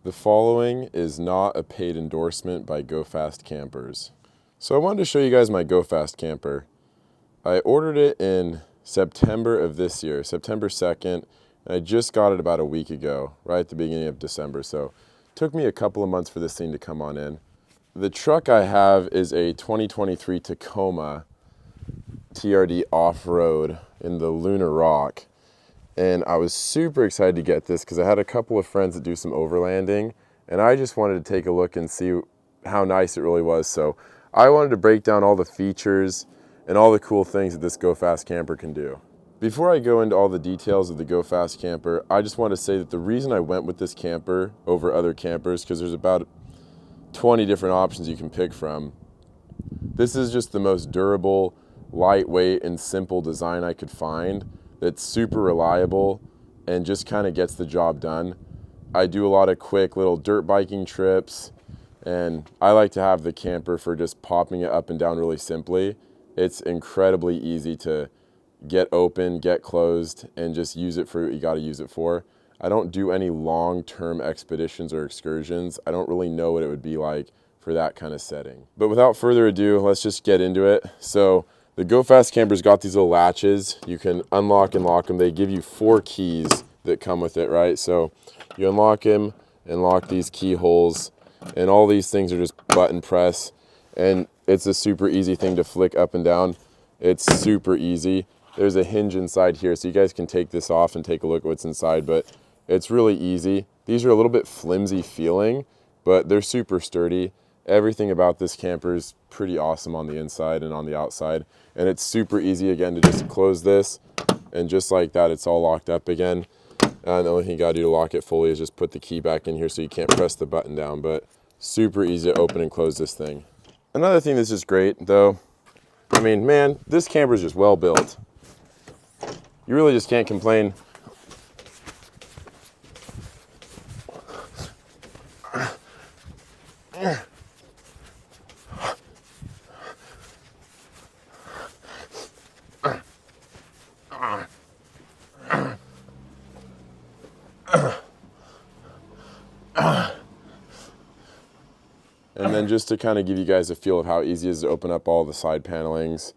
The following is not a paid endorsement by GoFast Campers. So I wanted to show you guys my GoFast camper. I ordered it in September of this year, September 2nd, and I just got it about a week ago, right at the beginning of December. So it took me a couple of months for this thing to come on in. The truck I have is a 2023 Tacoma TRD off-road in the Lunar Rock. And I was super excited to get this because I had a couple of friends that do some overlanding, and I just wanted to take a look and see how nice it really was. So I wanted to break down all the features and all the cool things that this GoFast camper can do. Before I go into all the details of the GoFast camper, I just want to say that the reason I went with this camper over other campers, because there's about 20 different options you can pick from. This is just the most durable, lightweight, and simple design I could find. That's super reliable and just kind of gets the job done. I do a lot of quick little dirt biking trips, and I like to have the camper for just popping it up and down really simply. It's incredibly easy to get open, get closed, and just use it for what you got to use it for. I don't do any long-term expeditions or excursions. I don't really know what it would be like for that kind of setting. But without further ado, let's just get into it. So the GoFast camper's got these little latches. You can unlock and lock them. They give you 4 keys that come with it, right? So you unlock them and lock these keyholes, and all these things are just button press, and it's a super easy thing to flick up and down. It's super easy. There's a hinge inside here, so you guys can take this off and take a look at what's inside, but it's really easy. These are a little bit flimsy feeling, but they're super sturdy. Everything about this camper is pretty awesome on the inside and on the outside. And it's super easy, again, to just close this, and just like that, it's all locked up again. And the only thing you gotta do to lock it fully is just put the key back in here so you can't press the button down, but super easy to open and close this thing. Another thing that's just great, though, I mean, man, this camper is just well built. You really just can't complain. And then just to kind of give you guys a feel of how easy it is to open up all the side panelings.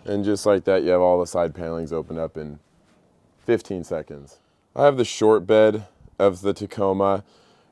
And just like that, you have all the side panelings open up in 15 seconds. I have the short bed of the Tacoma.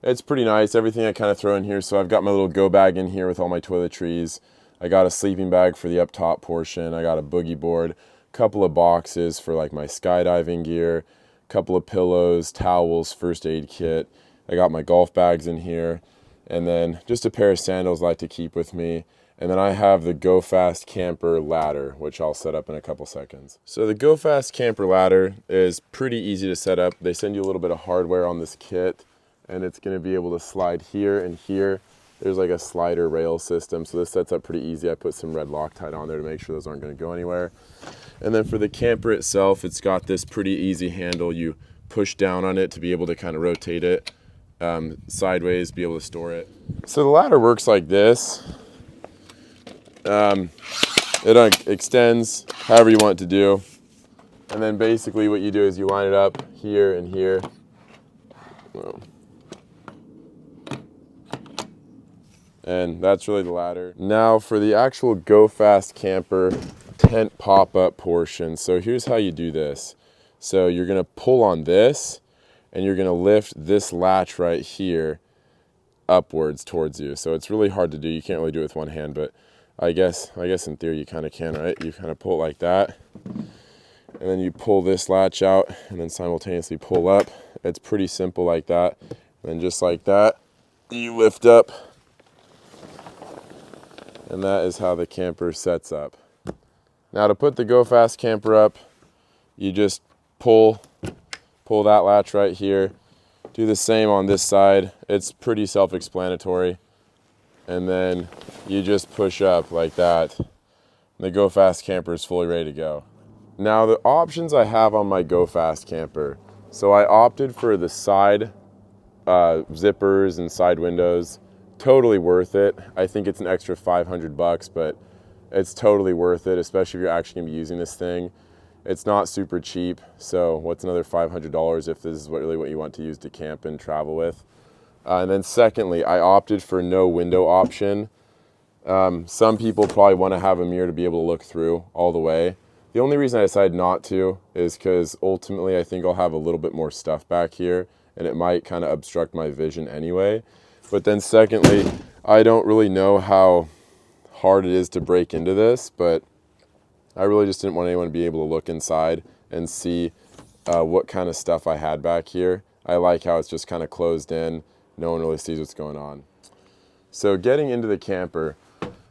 It's pretty nice, everything I kind of throw in here. So I've got my little go bag in here with all my toiletries. I got a sleeping bag for the up top portion. I got a boogie board, a couple of boxes for like my skydiving gear, a couple of pillows, towels, first aid kit. I got my golf bags in here, and then just a pair of sandals I like to keep with me. And then I have the GoFast camper ladder, which I'll set up in a couple seconds. So the GoFast camper ladder is pretty easy to set up. They send you a little bit of hardware on this kit, and it's gonna be able to slide here and here. There's like a slider rail system, so this sets up pretty easy. I put some red Loctite on there to make sure those aren't gonna go anywhere. And then for the camper itself, it's got this pretty easy handle. You push down on it to be able to kind of rotate it sideways, be able to store it. So the ladder works like this. It extends however you want it to do. And then basically what you do is you line it up here and here. And that's really the ladder. Now for the actual GoFast camper tent pop-up portion. So here's how you do this. So you're gonna pull on this, and you're gonna lift this latch right here upwards towards you. So it's really hard to do. You can't really do it with one hand, but I guess in theory you kind of can, right? You kind of pull it like that, and then you pull this latch out, and then simultaneously pull up. It's pretty simple like that. And then just like that, you lift up, and that is how the camper sets up. Now to put the GoFast camper up, you just pull that latch right here. Do the same on this side. It's pretty self-explanatory. And then you just push up like that. The GoFast camper is fully ready to go. Now the options I have on my GoFast camper. So I opted for the side zippers and side windows. Totally worth it. I think it's an extra $500, but it's totally worth it, especially if you're actually gonna be using this thing. It's not super cheap, so what's another $500 if this is really what you want to use to camp and travel with? And then secondly, I opted for no window option. Some people probably want to have a mirror to be able to look through all the way. The only reason I decided not to is because ultimately I think I'll have a little bit more stuff back here and it might kind of obstruct my vision anyway. But then secondly, I don't really know how hard it is to break into this, but I really just didn't want anyone to be able to look inside and see what kind of stuff I had back here. I like how it's just kind of closed in. No one really sees what's going on. So getting into the camper,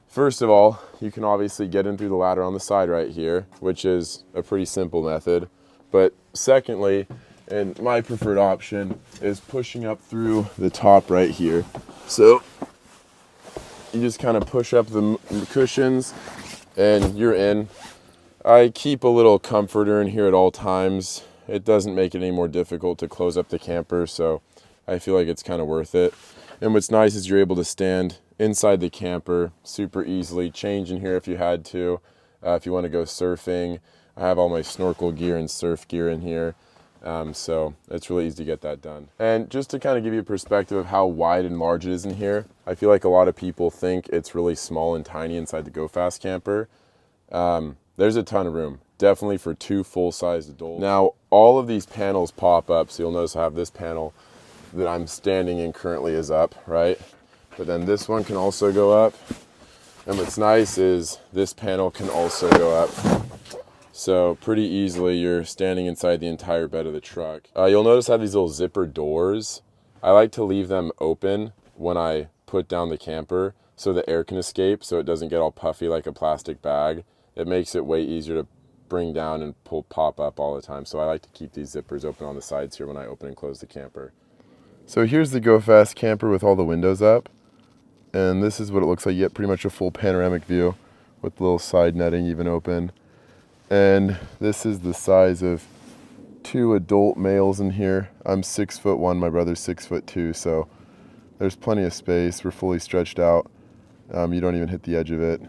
first of all, you can obviously get in through the ladder on the side right here, which is a pretty simple method. But secondly, and my preferred option, is pushing up through the top right here. So you just kind of push up the cushions and you're in. I keep a little comforter in here at all times. It doesn't make it any more difficult to close up the camper, so I feel like it's kind of worth it. And what's nice is you're able to stand inside the camper super easily, change in here if you had to. If you want to go surfing, I have all my snorkel gear and surf gear in here. So it's really easy to get that done. And just to kind of give you a perspective of how wide and large it is in here, I feel like a lot of people think it's really small and tiny inside the GoFast camper. There's a ton of room, definitely for 2 full-sized adults. Now, all of these panels pop up, so you'll notice I have this panel that I'm standing in currently is up, right? But then this one can also go up. And what's nice is this panel can also go up. So pretty easily you're standing inside the entire bed of the truck. You'll notice I have these little zipper doors. I like to leave them open when I put down the camper so the air can escape, so it doesn't get all puffy like a plastic bag. It makes it way easier to bring down and pop up all the time. So I like to keep these zippers open on the sides here when I open and close the camper. So here's the GoFast camper with all the windows up. And this is what it looks like. You get pretty much a full panoramic view with the little side netting even open. And this is the size of 2 adult males in here. I'm 6'1", my brother's 6'2", so there's plenty of space. We're fully stretched out. You don't even hit the edge of it.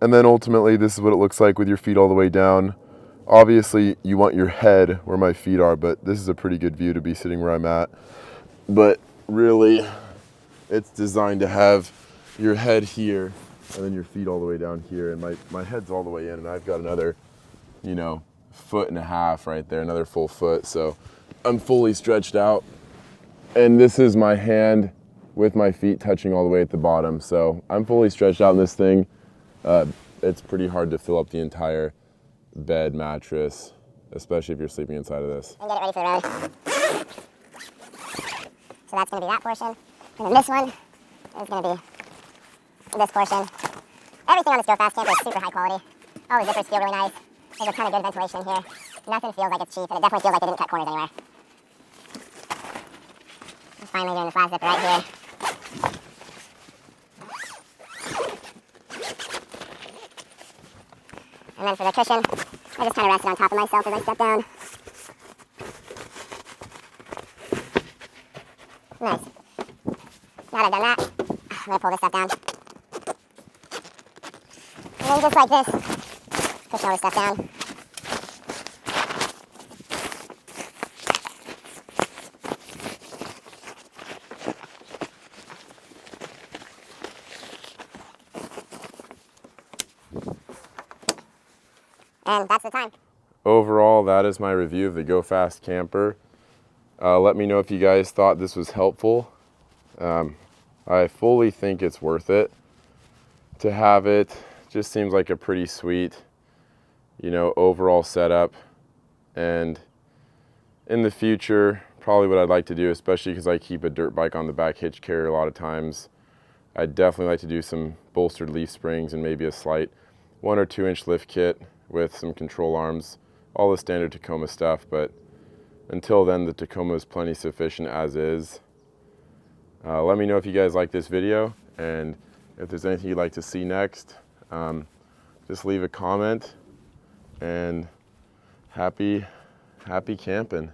And then ultimately, this is what it looks like with your feet all the way down. Obviously, you want your head where my feet are, but this is a pretty good view to be sitting where I'm at. But really, it's designed to have your head here and then your feet all the way down here. And my head's all the way in, and I've got another, 1.5 feet right there, another full foot. So I'm fully stretched out. And this is my hand with my feet touching all the way at the bottom. So I'm fully stretched out in this thing. It's pretty hard to fill up the entire bed mattress, especially if you're sleeping inside of this. And get it ready for the road. So that's going to be that portion. And then this one is going to be this portion. Everything on this GoFast camper is super high quality. All the zippers feel really nice. There's a ton of good ventilation in here. Nothing feels like it's cheap, and it definitely feels like they didn't cut corners anywhere. And finally doing the flat zipper right here. And then for the cushion, I just kind of rested on top of myself as I step down. Nice. Now that I've done that, I'm going to pull this stuff down. And then just like this, push all this stuff down. And that's the time. Overall, that is my review of the GoFast camper. Let me know if you guys thought this was helpful. I fully think it's worth it to have it. Just seems like a pretty sweet, overall setup. And in the future, probably what I'd like to do, especially because I keep a dirt bike on the back hitch carrier a lot of times, I'd definitely like to do some bolstered leaf springs and maybe a slight 1 or 2 inch lift kit with some control arms, all the standard Tacoma stuff. But until then, the Tacoma is plenty sufficient as is. Let me know if you guys like this video, and if there's anything you'd like to see next, just leave a comment, and happy camping.